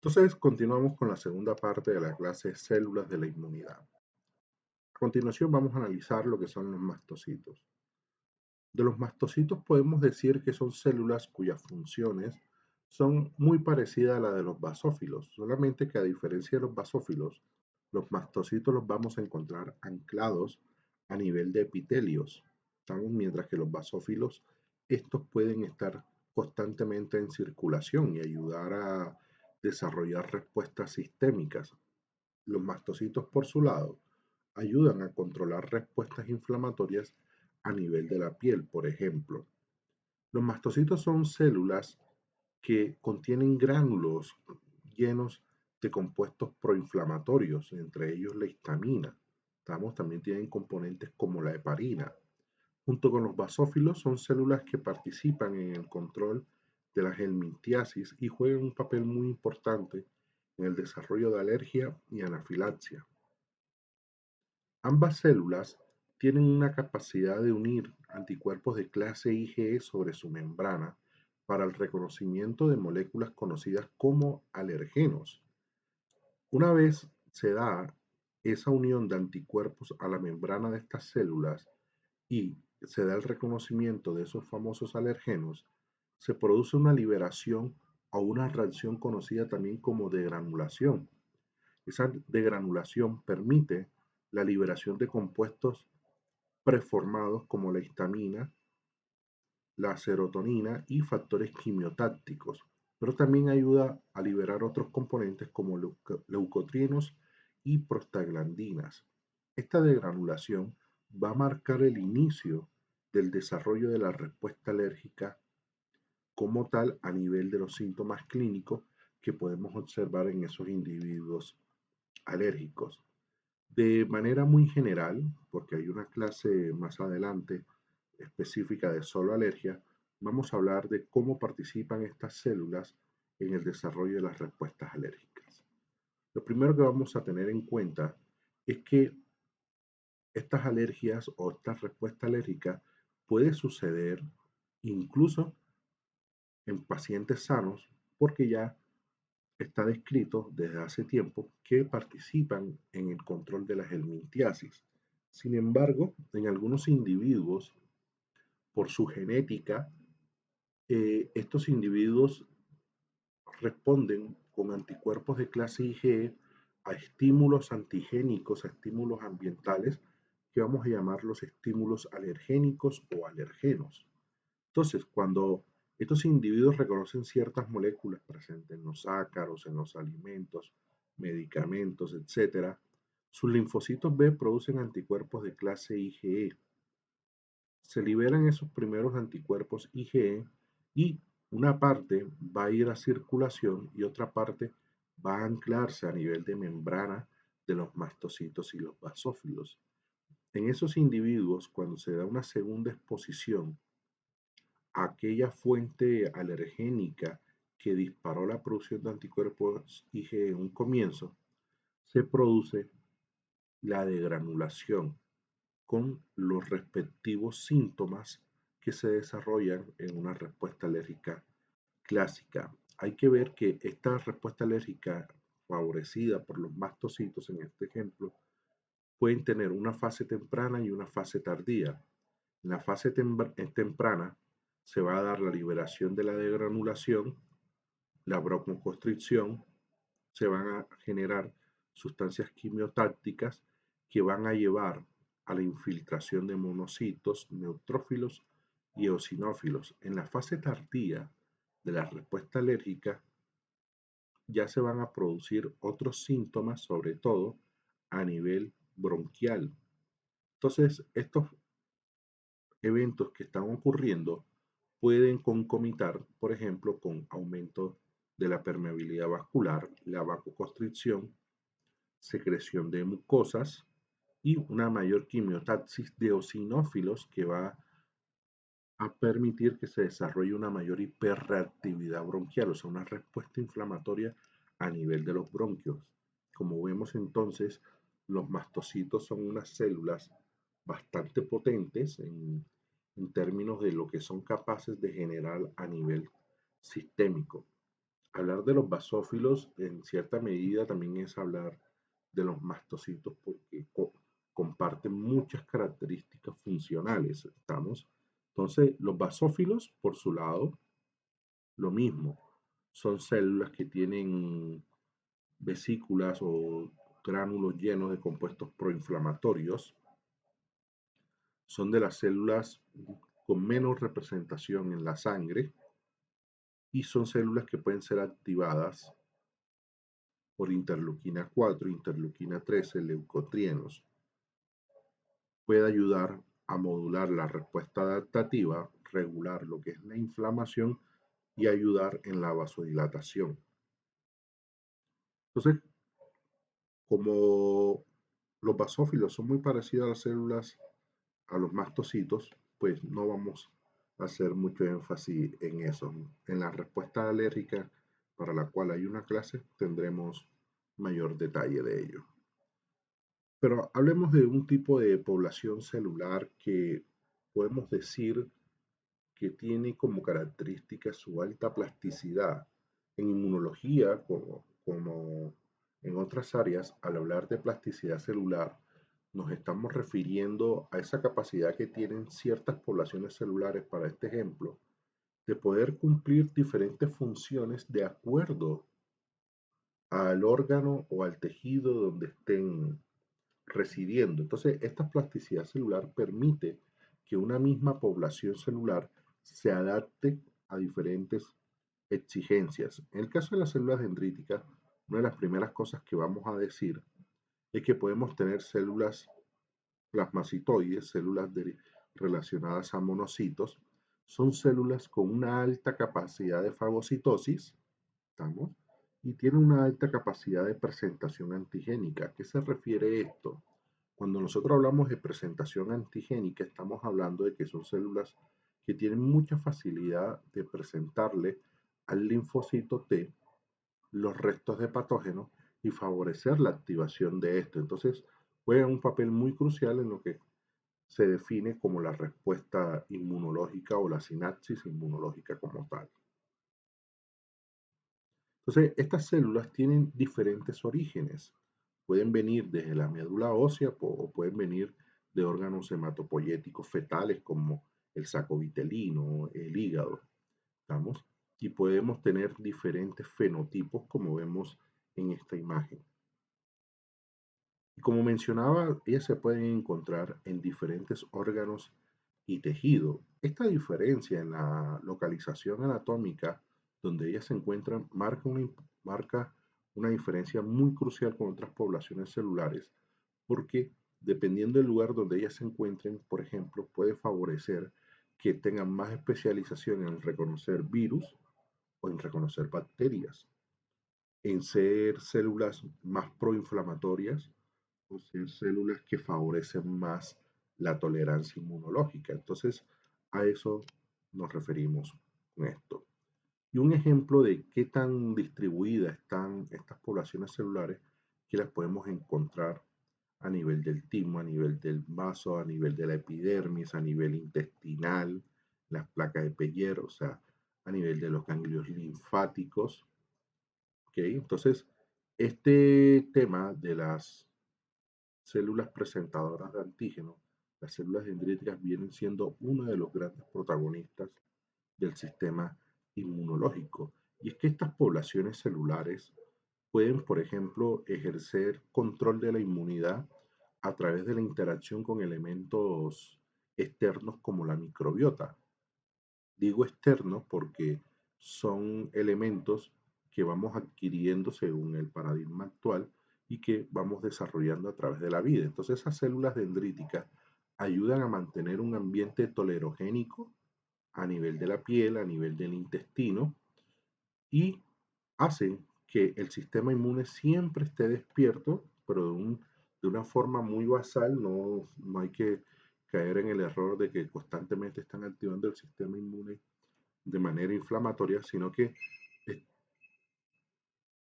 Entonces, continuamos con la segunda parte de la clase Células de la inmunidad. A continuación vamos a analizar lo que son los mastocitos. De los mastocitos podemos decir que son células cuyas funciones son muy parecidas a la de los basófilos, solamente que a diferencia de los basófilos, los mastocitos los vamos a encontrar anclados a nivel de epitelios, mientras que los basófilos, estos pueden estar constantemente en circulación y ayudar a desarrollar respuestas sistémicas. Los mastocitos, por su lado, ayudan a controlar respuestas inflamatorias a nivel de la piel, por ejemplo. Los mastocitos son células que contienen gránulos llenos de compuestos proinflamatorios, entre ellos la histamina. También tienen componentes como la heparina. Junto con los basófilos son células que participan en el control de la helmintiasis y juegan un papel muy importante en el desarrollo de alergia y anafilaxia. Ambas células tienen una capacidad de unir anticuerpos de clase IgE sobre su membrana para el reconocimiento de moléculas conocidas como alergenos. Una vez se da esa unión de anticuerpos a la membrana de estas células y se da el reconocimiento de esos famosos alergenos, se produce una liberación o una reacción conocida también como degranulación. Esa degranulación permite la liberación de compuestos preformados como la histamina, la serotonina y factores quimiotácticos, pero también ayuda a liberar otros componentes como leucotrienos y prostaglandinas. Esta degranulación va a marcar el inicio del desarrollo de la respuesta alérgica como tal a nivel de los síntomas clínicos que podemos observar en esos individuos alérgicos. De manera muy general, porque hay una clase más adelante específica de solo alergia, vamos a hablar de cómo participan estas células en el desarrollo de las respuestas alérgicas. Lo primero que vamos a tener en cuenta es que estas alergias o esta respuesta alérgica puede suceder incluso en pacientes sanos porque ya está descrito desde hace tiempo que participan en el control de la helmintiasis. Sin embargo, en algunos individuos, por su genética, estos individuos responden con anticuerpos de clase IgE a estímulos antigénicos, a estímulos ambientales, que vamos a llamar los estímulos alergénicos o alergenos. Entonces, cuando estos individuos reconocen ciertas moléculas presentes en los ácaros, en los alimentos, medicamentos, etcétera, sus linfocitos B producen anticuerpos de clase IgE. Se liberan esos primeros anticuerpos IgE y una parte va a ir a circulación y otra parte va a anclarse a nivel de membrana de los mastocitos y los basófilos. En esos individuos, cuando se da una segunda exposición, aquella fuente alergénica que disparó la producción de anticuerpos IgE en un comienzo, se produce la degranulación con los respectivos síntomas que se desarrollan en una respuesta alérgica clásica. Hay que ver que esta respuesta alérgica favorecida por los mastocitos, en este ejemplo, pueden tener una fase temprana y una fase tardía. En la fase temprana se va a dar la liberación de la degranulación, la broncoconstricción, se van a generar sustancias quimiotácticas que van a llevar a la infiltración de monocitos, neutrófilos y eosinófilos. En la fase tardía de la respuesta alérgica ya se van a producir otros síntomas, sobre todo a nivel bronquial. Entonces, estos eventos que están ocurriendo pueden concomitar, por ejemplo, con aumento de la permeabilidad vascular, la vasoconstricción, secreción de mucosas y una mayor quimiotaxis de eosinófilos que va a permitir que se desarrolle una mayor hiperreactividad bronquial, o sea, una respuesta inflamatoria a nivel de los bronquios. Como vemos entonces, los mastocitos son unas células bastante potentes en términos de lo que son capaces de generar a nivel sistémico. Hablar de los basófilos en cierta medida también es hablar de los mastocitos porque comparten muchas características funcionales. ¿Estamos? Entonces, los basófilos, por su lado, lo mismo. Son células que tienen vesículas o gránulos llenos de compuestos proinflamatorios. Son de las células con menos representación en la sangre y son células que pueden ser activadas por interleuquina 4, interleuquina 13, leucotrienos. Puede ayudar a modular la respuesta adaptativa, regular lo que es la inflamación y ayudar en la vasodilatación. Entonces, como los basófilos son muy parecidos a las células, a los mastocitos, pues no vamos a hacer mucho énfasis en eso. En la respuesta alérgica para la cual hay una clase tendremos mayor detalle de ello. Pero hablemos de un tipo de población celular que podemos decir que tiene como característica su alta plasticidad. En inmunología, como en otras áreas, al hablar de plasticidad celular, nos estamos refiriendo a esa capacidad que tienen ciertas poblaciones celulares, para este ejemplo, de poder cumplir diferentes funciones de acuerdo al órgano o al tejido donde estén residiendo. Entonces, esta plasticidad celular permite que una misma población celular se adapte a diferentes exigencias. En el caso de las células dendríticas, una de las primeras cosas que vamos a decir es que podemos tener células plasmacitoides, relacionadas a monocitos. Son células con una alta capacidad de fagocitosis, ¿estamos? Y tienen una alta capacidad de presentación antigénica. ¿A qué se refiere esto? Cuando nosotros hablamos de presentación antigénica, estamos hablando de que son células que tienen mucha facilidad de presentarle al linfocito T los restos de patógenos y favorecer la activación de esto. Entonces, juegan un papel muy crucial en lo que se define como la respuesta inmunológica o la sinapsis inmunológica como tal. Entonces, estas células tienen diferentes orígenes. Pueden venir desde la médula ósea o pueden venir de órganos hematopoyéticos fetales como el saco vitelino, el hígado, ¿estamos? Y podemos tener diferentes fenotipos como vemos en esta imagen. Y como mencionaba, ellas se pueden encontrar en diferentes órganos y tejido. Esta diferencia en la localización anatómica donde ellas se encuentran marca una diferencia muy crucial con otras poblaciones celulares, porque dependiendo del lugar donde ellas se encuentren, por ejemplo, puede favorecer que tengan más especialización en reconocer virus o en reconocer bacterias, en ser células más proinflamatorias o ser células que favorecen más la tolerancia inmunológica. Entonces, a eso nos referimos con esto. Y un ejemplo de qué tan distribuidas están estas poblaciones celulares, que las podemos encontrar a nivel del timo, a nivel del vaso, a nivel de la epidermis, a nivel intestinal, las placas de Peyer, o sea, a nivel de los ganglios linfáticos. ¿Okay? Entonces, este tema de las células presentadoras de antígenos, las células dendríticas vienen siendo uno de los grandes protagonistas del sistema inmunológico. Y es que estas poblaciones celulares pueden, por ejemplo, ejercer control de la inmunidad a través de la interacción con elementos externos como la microbiota. Digo externos porque son elementos que vamos adquiriendo según el paradigma actual y que vamos desarrollando a través de la vida. Entonces esas células dendríticas ayudan a mantener un ambiente tolerogénico a nivel de la piel, a nivel del intestino, y hacen que el sistema inmune siempre esté despierto, pero de una forma muy basal. No hay que caer en el error de que constantemente están activando el sistema inmune de manera inflamatoria, sino que